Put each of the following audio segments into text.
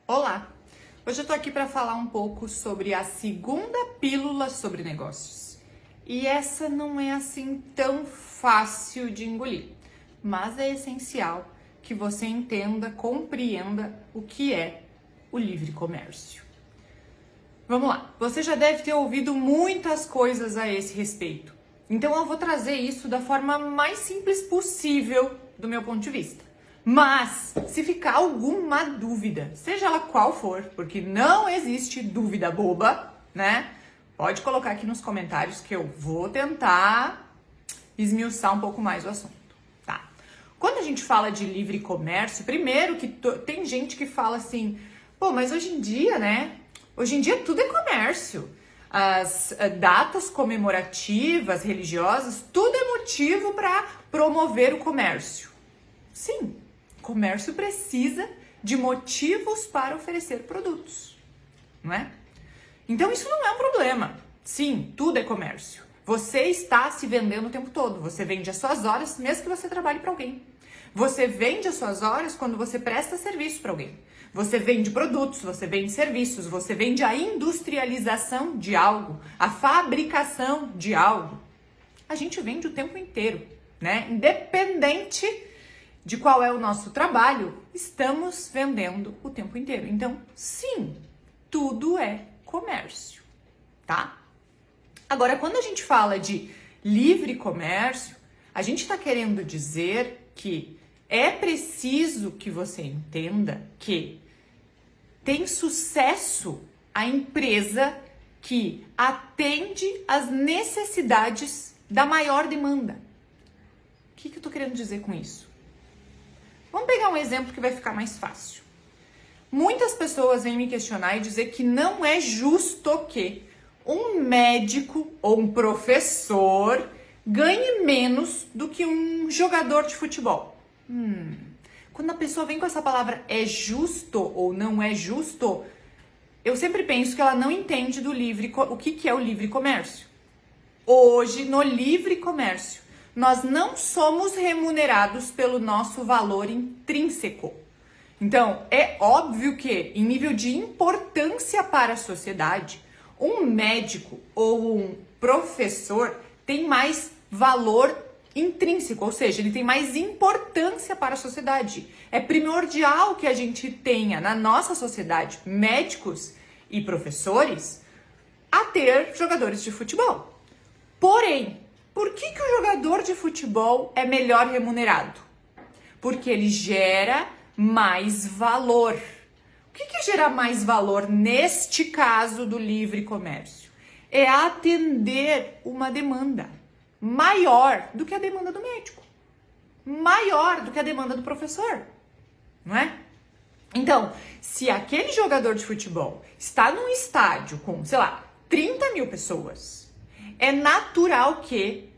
Olá! Hoje eu tô aqui para falar um pouco sobre a segunda pílula sobre negócios. E essa não é assim tão fácil de engolir, mas é essencial que você entenda, compreenda o que é o livre comércio. Vamos lá, você já deve ter ouvido muitas coisas a esse respeito. Então eu vou trazer isso da forma mais simples possível do meu ponto de vista. Mas, se ficar alguma dúvida, seja ela qual for, porque não existe dúvida boba, né? Pode colocar aqui nos comentários que eu vou tentar esmiuçar um pouco mais o assunto, tá? Quando a gente fala de livre comércio, primeiro que tem gente que fala assim, pô, mas hoje em dia, né? Hoje em dia tudo é comércio. As datas comemorativas, religiosas, tudo é motivo para promover o comércio. Sim, comércio precisa de motivos para oferecer produtos, não é? Então isso não é um problema. Sim, tudo é comércio. Você está se vendendo o tempo todo. Você vende as suas horas, mesmo que você trabalhe para alguém. Você vende as suas horas quando você presta serviço para alguém. Você vende produtos, você vende serviços, você vende a industrialização de algo, a fabricação de algo. A gente vende o tempo inteiro, né? Independente de qual é o nosso trabalho, estamos vendendo o tempo inteiro. Então, sim, tudo é comércio, tá? Agora, quando a gente fala de livre comércio, a gente está querendo dizer que é preciso que você entenda que tem sucesso a empresa que atende às necessidades da maior demanda. O que eu estou querendo dizer com isso? Vamos pegar um exemplo que vai ficar mais fácil. Muitas pessoas vêm me questionar e dizer que não é justo que um médico ou um professor ganhe menos do que um jogador de futebol. Quando a pessoa vem com essa palavra é justo ou não é justo, eu sempre penso que ela não entende do o que é o livre comércio. Hoje, no livre comércio, nós não somos remunerados pelo nosso valor intrínseco. Então, é óbvio que, em nível de importância para a sociedade, um médico ou um professor tem mais valor intrínseco, ou seja, ele tem mais importância para a sociedade. É primordial que a gente tenha na nossa sociedade médicos e professores a ter jogadores de futebol. Porém, por que o jogador de futebol é melhor remunerado? Porque ele gera mais valor. O que é gerar mais valor neste caso do livre comércio? É atender uma demanda maior do que a demanda do médico, maior do que a demanda do professor, não é? Então, se aquele jogador de futebol está num estádio com, sei lá, 30 mil pessoas, é natural que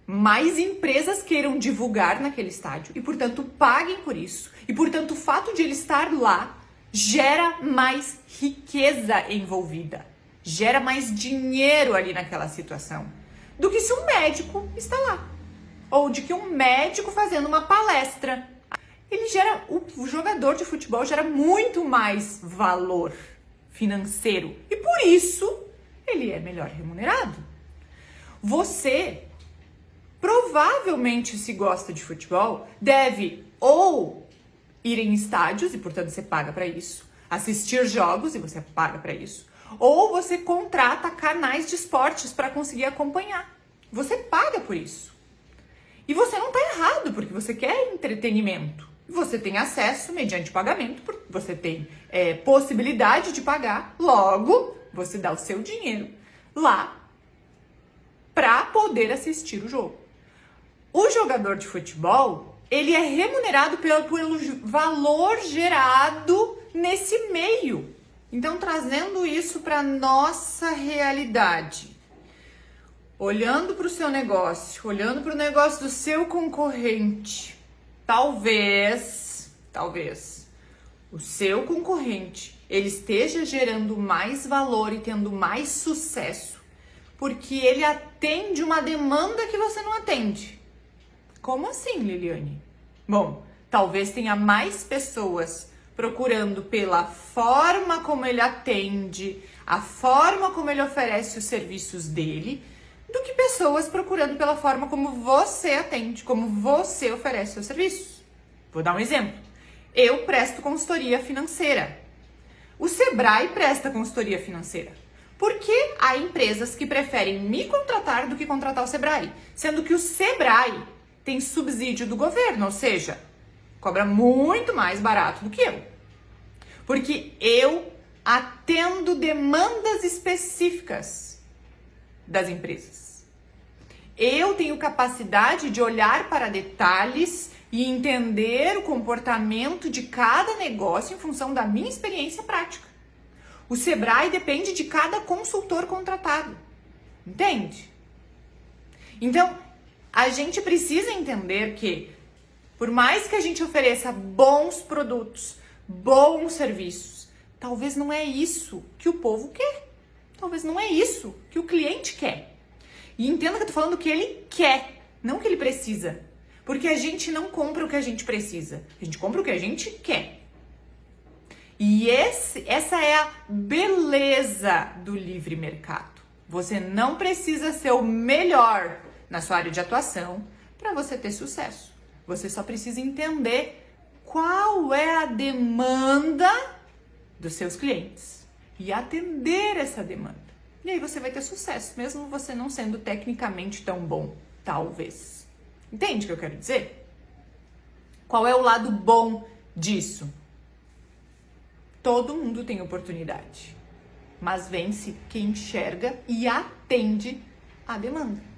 mais empresas queiram divulgar naquele estádio e, portanto, paguem por isso. E, portanto, o fato de ele estar lá gera mais riqueza envolvida, gera mais dinheiro ali naquela situação do que se um médico está lá. Ou de que um médico fazendo uma palestra. O jogador de futebol gera muito mais valor financeiro e por isso ele é melhor remunerado. Você provavelmente, se gosta de futebol, deve ou ir em estádios e, portanto, você paga para isso, assistir jogos e você paga para isso, ou você contrata canais de esportes para conseguir acompanhar. Você paga por isso. E você não está errado, porque você quer entretenimento. Você tem acesso mediante pagamento, porque você tem possibilidade de pagar, logo você dá o seu dinheiro lá para poder assistir o jogo. O jogador de futebol, ele é remunerado pelo valor gerado nesse meio. Então, trazendo isso para talvez realidade, olhando para o seu negócio, olhando para o negócio do seu concorrente, talvez o seu concorrente ele esteja gerando mais valor e tendo mais sucesso, porque ele atende uma demanda que você não atende. Como assim, Liliane? Bom, talvez tenha mais pessoas procurando pela forma como ele atende, a forma como ele oferece os serviços dele, do que pessoas procurando pela forma como você atende, como você oferece seus serviços. Vou dar um exemplo. Eu presto consultoria financeira. O Sebrae presta consultoria financeira. Por que há empresas que preferem me contratar do que contratar o Sebrae? Sendo que o Sebrae tem subsídio do governo, ou seja, cobra muito mais barato do que eu. Porque eu atendo demandas específicas das empresas. Eu tenho capacidade de olhar para detalhes e entender o comportamento de cada negócio em função da minha experiência prática. O Sebrae depende de cada consultor contratado. Entende? Então, a gente precisa entender que, por mais que a gente ofereça bons produtos, bons serviços, talvez não é isso que o povo quer. Talvez não é isso que o cliente quer. E entenda que eu tô falando que ele quer, não que ele precisa. Porque a gente não compra o que a gente precisa. A gente compra o que a gente quer. E essa é a beleza do livre mercado. Você não precisa ser o melhor na sua área de atuação para você ter sucesso. Você só precisa entender qual é a demanda dos seus clientes e atender essa demanda. E aí você vai ter sucesso, mesmo você não sendo tecnicamente tão bom, talvez. Entende o que eu quero dizer? Qual é o lado bom disso? Todo mundo tem oportunidade, mas vence quem enxerga e atende a demanda.